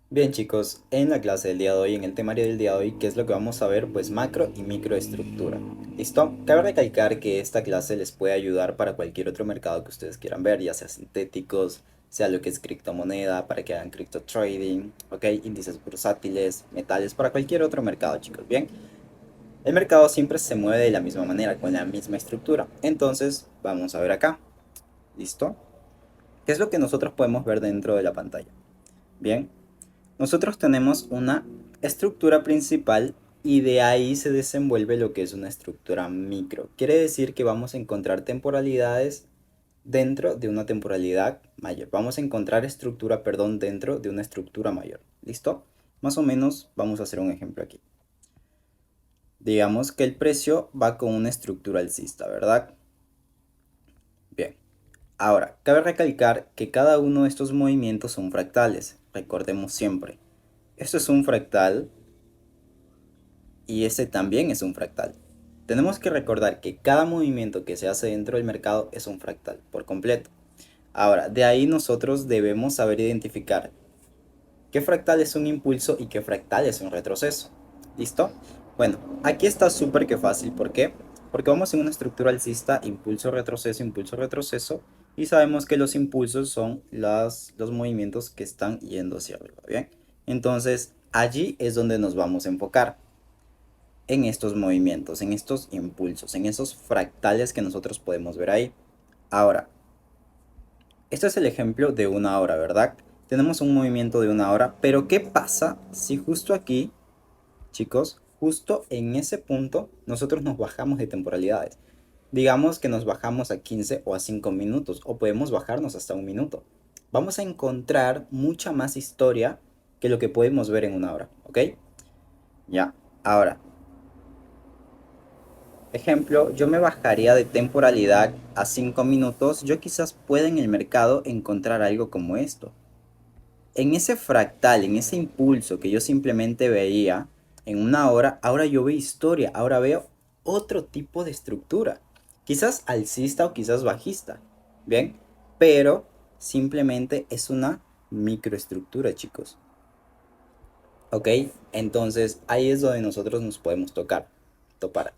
Bien chicos, en la clase del día de hoy, en el temario del día de hoy, ¿qué es lo que vamos a ver? Pues macro y microestructura. ¿Listo? Cabe recalcar que esta clase les puede ayudar para cualquier otro mercado que ustedes quieran ver, ya sea sintéticos, sea lo que es criptomoneda, para que hagan cripto trading, ¿ok? Índices bursátiles, metales, para cualquier otro mercado, chicos. Bien, el mercado siempre se mueve de la misma manera, con la misma estructura. Entonces, vamos a ver acá. ¿Listo? ¿Qué es lo que nosotros podemos ver dentro de la pantalla? Bien, nosotros tenemos una estructura principal y de ahí se desenvuelve lo que es una estructura micro. Quiere decir que vamos a encontrar temporalidades dentro de una temporalidad mayor. Vamos a encontrar estructura, perdón, dentro de una estructura mayor. ¿Listo? Más o menos vamos a hacer un ejemplo aquí. Digamos que el precio va con una estructura alcista, ¿verdad? Bien. Ahora, cabe recalcar que cada uno de estos movimientos son fractales. Recordemos siempre. Esto es un fractal y este también es un fractal. Tenemos que recordar que cada movimiento que se hace dentro del mercado es un fractal por completo. Ahora, de ahí nosotros debemos saber identificar qué fractal es un impulso y qué fractal es un retroceso. ¿Listo? Bueno, aquí está súper que fácil. ¿Por qué? Porque vamos en una estructura alcista, impulso, retroceso, y sabemos que los impulsos son los movimientos que están yendo hacia arriba. ¿Bien? Entonces, allí es donde nos vamos a enfocar en estos movimientos, en estos impulsos, en esos fractales que nosotros podemos ver ahí. Ahora, este es el ejemplo de una hora, ¿verdad? Tenemos un movimiento de una hora, pero ¿qué pasa si justo aquí, chicos, justo en ese punto, nosotros nos bajamos de temporalidades? Digamos que nos bajamos a 15 o a 5 minutos, o podemos bajarnos hasta un minuto. Vamos a encontrar mucha más historia que lo que podemos ver en una hora, ¿ok? Ya, ahora, ejemplo, yo me bajaría de temporalidad a 5 minutos, yo quizás pueda en el mercado encontrar algo como esto. En ese fractal, en ese impulso que yo simplemente veía en una hora, ahora yo veo historia, ahora veo otro tipo de estructura. Quizás alcista o quizás bajista, ¿bien? Pero simplemente es una microestructura, chicos. ¿Ok? Entonces ahí es donde nosotros nos podemos topar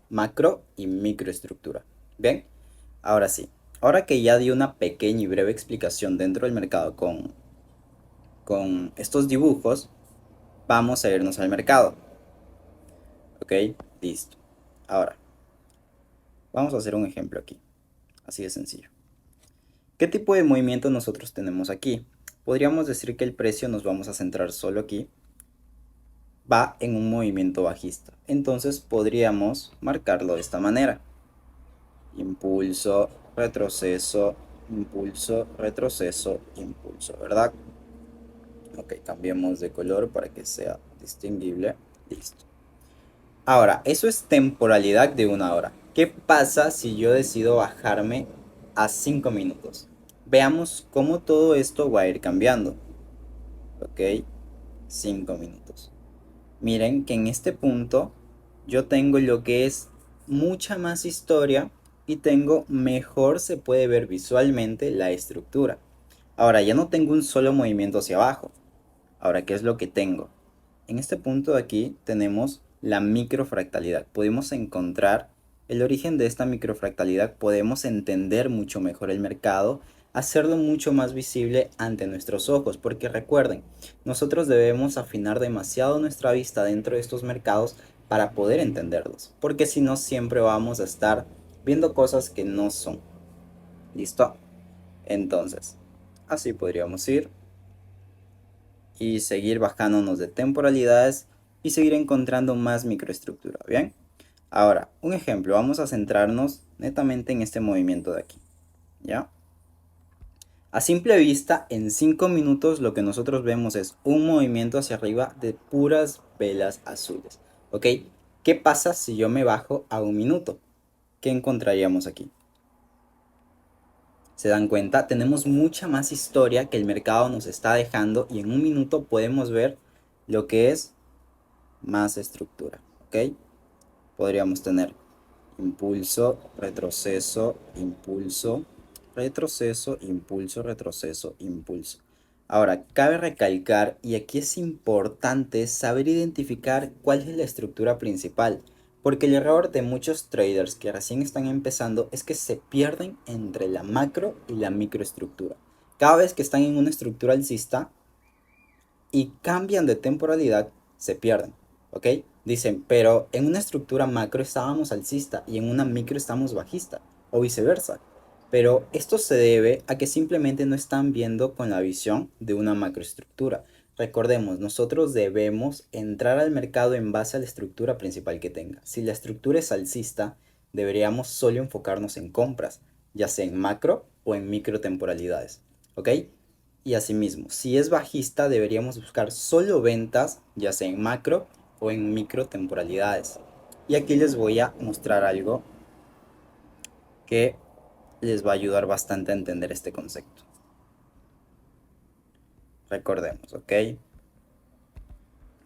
macro y microestructura. ¿Bien? Ahora sí, ahora que ya di una pequeña y breve explicación dentro del mercado con estos dibujos, vamos a irnos al mercado. ¿Ok? Listo. Ahora, vamos a hacer un ejemplo aquí. Así de sencillo. ¿Qué tipo de movimiento nosotros tenemos aquí? Podríamos decir que el precio nos vamos a centrar solo aquí. Va en un movimiento bajista. Entonces podríamos marcarlo de esta manera. Impulso, retroceso, impulso, retroceso, impulso, ¿verdad? Ok, cambiemos de color para que sea distinguible. Listo. Ahora, eso es temporalidad de una hora. ¿Qué pasa si yo decido bajarme a 5 minutos? Veamos cómo todo esto va a ir cambiando. Ok, 5 minutos. Miren que en este punto yo tengo lo que es mucha más historia y tengo mejor se puede ver visualmente la estructura. Ahora ya no tengo un solo movimiento hacia abajo. Ahora, ¿qué es lo que tengo? En este punto de aquí tenemos la microfractalidad. Podemos encontrar el origen de esta microfractalidad, podemos entender mucho mejor el mercado, hacerlo mucho más visible ante nuestros ojos, porque recuerden, nosotros debemos afinar demasiado nuestra vista dentro de estos mercados para poder entenderlos, porque si no siempre vamos a estar viendo cosas que no son. ¿Listo? Entonces, así podríamos ir y seguir bajándonos de temporalidades y seguir encontrando más microestructura, ¿bien? Ahora, un ejemplo, vamos a centrarnos netamente en este movimiento de aquí, ¿ya? A simple vista, en 5 minutos lo que nosotros vemos es un movimiento hacia arriba de puras velas azules, ¿ok? ¿Qué pasa si yo me bajo a un minuto? ¿Qué encontraríamos aquí? ¿Se dan cuenta? Tenemos mucha más historia que el mercado nos está dejando y en un minuto podemos ver lo que es más estructura, ¿ok? Podríamos tener impulso, retroceso, impulso, retroceso, impulso, retroceso, impulso. Ahora, cabe recalcar, y aquí es importante saber identificar cuál es la estructura principal, porque el error de muchos traders que recién están empezando es que se pierden entre la macro y la microestructura. Cada vez que están en una estructura alcista y cambian de temporalidad, se pierden, ¿ok? Dicen, pero en una estructura macro estábamos alcista y en una micro estamos bajista, o viceversa. Pero esto se debe a que simplemente no están viendo con la visión de una macroestructura. Recordemos, nosotros debemos entrar al mercado en base a la estructura principal que tenga. Si la estructura es alcista, deberíamos solo enfocarnos en compras, ya sea en macro o en micro temporalidades, ¿ok? Y asimismo, si es bajista, deberíamos buscar solo ventas, ya sea en macro o en micro temporalidades. Y aquí les voy a mostrar algo que les va a ayudar bastante a entender este concepto. Recordemos, ¿ok?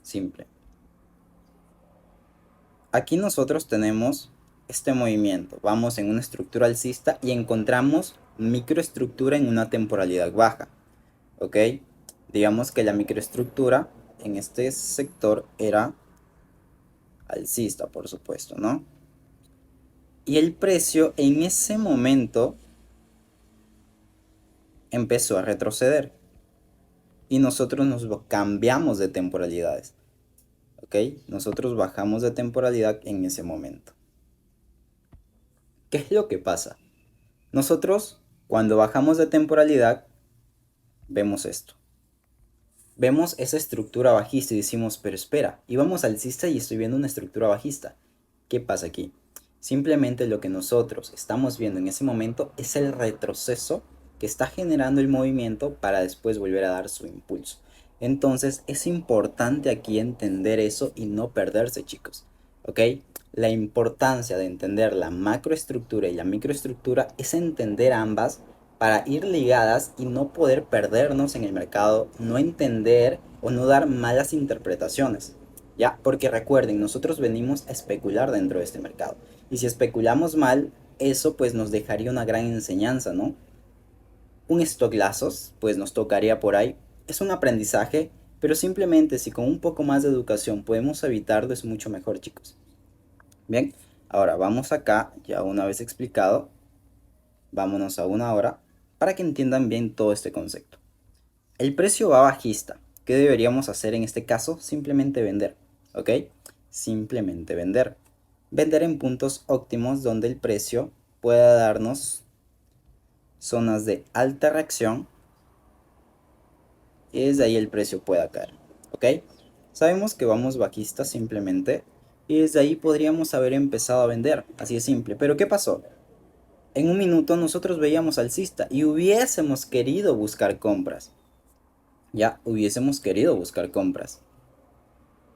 Simple. Aquí nosotros tenemos este movimiento. Vamos en una estructura alcista y encontramos microestructura en una temporalidad baja, ¿ok? Digamos que la microestructura en este sector era alcista, por supuesto, ¿no? Y el precio en ese momento empezó a retroceder y nosotros nos cambiamos de temporalidades, ¿ok? Nosotros bajamos de temporalidad en ese momento. ¿Qué es lo que pasa? Nosotros, cuando bajamos de temporalidad, vemos esto. Vemos esa estructura bajista y decimos, pero espera, íbamos alcista y estoy viendo una estructura bajista. ¿Qué pasa aquí? Simplemente lo que nosotros estamos viendo en ese momento es el retroceso que está generando el movimiento para después volver a dar su impulso. Entonces es importante aquí entender eso y no perderse, chicos. ¿Ok? La importancia de entender la macroestructura y la microestructura es entender ambas para ir ligadas y no poder perdernos en el mercado, no entender o no dar malas interpretaciones. ¿Ya? Porque recuerden, nosotros venimos a especular dentro de este mercado. Y si especulamos mal, eso pues nos dejaría una gran enseñanza, ¿no? Un stock lazos, pues nos tocaría por ahí. Es un aprendizaje, pero simplemente si con un poco más de educación podemos evitarlo es mucho mejor, chicos. Bien, ahora vamos acá, ya una vez explicado, vámonos a una hora para que entiendan bien todo este concepto. El precio va bajista. ¿Qué deberíamos hacer en este caso? Simplemente vender, ¿ok? Simplemente vender. Vender en puntos óptimos donde el precio pueda darnos zonas de alta reacción y desde ahí el precio pueda caer, ¿ok? Sabemos que vamos bajista simplemente y desde ahí podríamos haber empezado a vender, así de simple. Pero ¿qué pasó? En un minuto nosotros veíamos alcista y hubiésemos querido buscar compras. Ya hubiésemos querido buscar compras.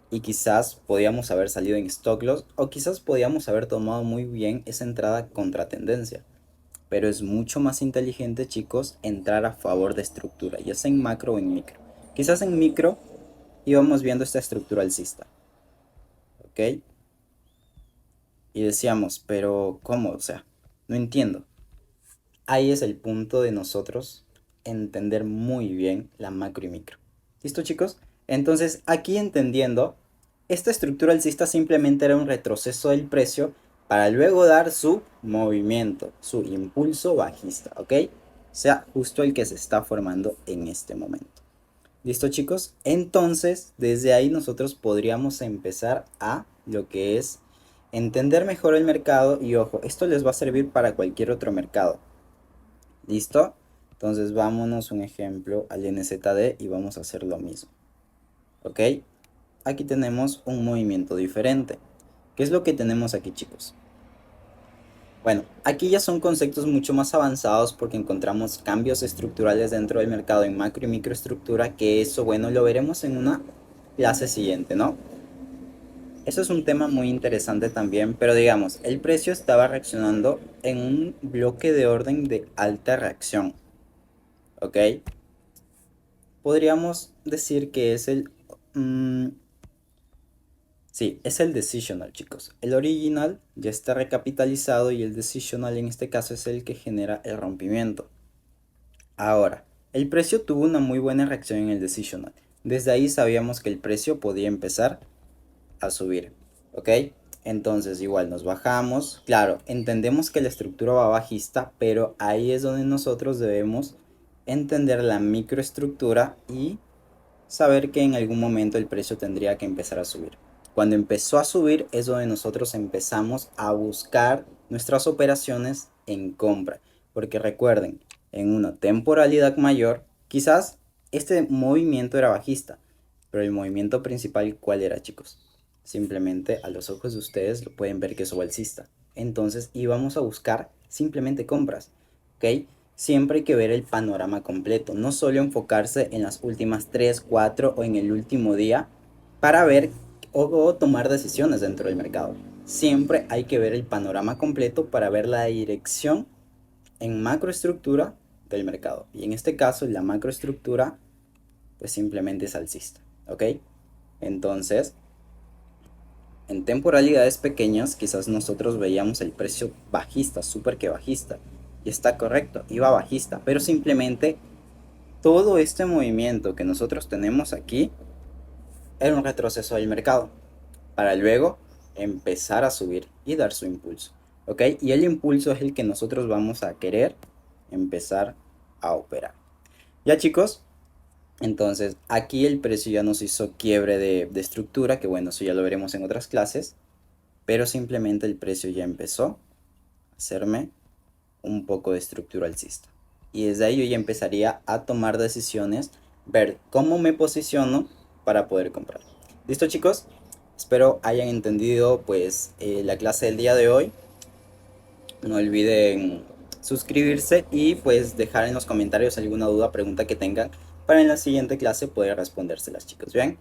Y quizás podíamos haber salido en stock loss o quizás podíamos haber tomado muy bien esa entrada contra tendencia. Pero es mucho más inteligente, chicos, entrar a favor de estructura, ya sea en macro o en micro. Quizás en micro íbamos viendo esta estructura alcista, ¿ok? Y decíamos, pero ¿cómo? O sea, no entiendo. Ahí es el punto de nosotros entender muy bien la macro y micro. ¿Listo, chicos? Entonces, aquí entendiendo, esta estructura alcista simplemente era un retroceso del precio para luego dar su movimiento, su impulso bajista, ¿ok? O sea, justo el que se está formando en este momento. ¿Listo, chicos? Entonces, desde ahí nosotros podríamos empezar a lo que es entender mejor el mercado y ojo, esto les va a servir para cualquier otro mercado. ¿Listo? Entonces vámonos un ejemplo al NZD y vamos a hacer lo mismo. ¿Ok? Aquí tenemos un movimiento diferente. ¿Qué es lo que tenemos aquí, chicos? Bueno, aquí ya son conceptos mucho más avanzados porque encontramos cambios estructurales dentro del mercado en macro y microestructura, que eso, bueno, lo veremos en una clase siguiente, ¿no? Eso es un tema muy interesante también, pero digamos, el precio estaba reaccionando en un bloque de orden de alta reacción, ¿ok? Podríamos decir que es el... sí, es el decisional, chicos. El original ya está recapitalizado y el decisional en este caso es el que genera el rompimiento. Ahora, El precio tuvo una muy buena reacción en el decisional. Desde ahí sabíamos que el precio podía empezar a subir, ¿ok? Entonces igual nos bajamos, claro, entendemos que la estructura va bajista, pero ahí es donde nosotros debemos entender la microestructura y saber que en algún momento el precio tendría que empezar a subir. Cuando empezó a subir es donde nosotros empezamos a buscar nuestras operaciones en compra, porque recuerden, en una temporalidad mayor, quizás este movimiento era bajista, pero el movimiento principal, ¿cuál era, chicos? Simplemente a los ojos de ustedes lo pueden ver que es alcista. Entonces íbamos a buscar simplemente compras, ¿ok? Siempre hay que ver el panorama completo, no solo enfocarse en las últimas 3 4 o en el último día para ver o tomar decisiones dentro del mercado. Siempre hay que ver el panorama completo para ver la dirección en macroestructura del mercado. Y en este caso la macroestructura pues simplemente es alcista, ¿ok? Entonces, en temporalidades pequeñas quizás nosotros veíamos el precio bajista, súper que bajista. Y está correcto, iba bajista, pero simplemente todo este movimiento que nosotros tenemos aquí era un retroceso del mercado para luego empezar a subir y dar su impulso, ¿ok? Y el impulso es el que nosotros vamos a querer empezar a operar. Ya, chicos, entonces aquí el precio ya nos hizo quiebre de estructura, que bueno, eso ya lo veremos en otras clases, pero simplemente el precio ya empezó a hacerme un poco de estructura alcista. Y desde ahí yo ya empezaría a tomar decisiones, ver cómo me posiciono para poder comprar. ¿Listo, chicos? Espero hayan entendido pues la clase del día de hoy. No olviden suscribirse y pues dejar en los comentarios alguna duda, pregunta que tengan para en la siguiente clase poder respondérselas, chicos. ¿Bien?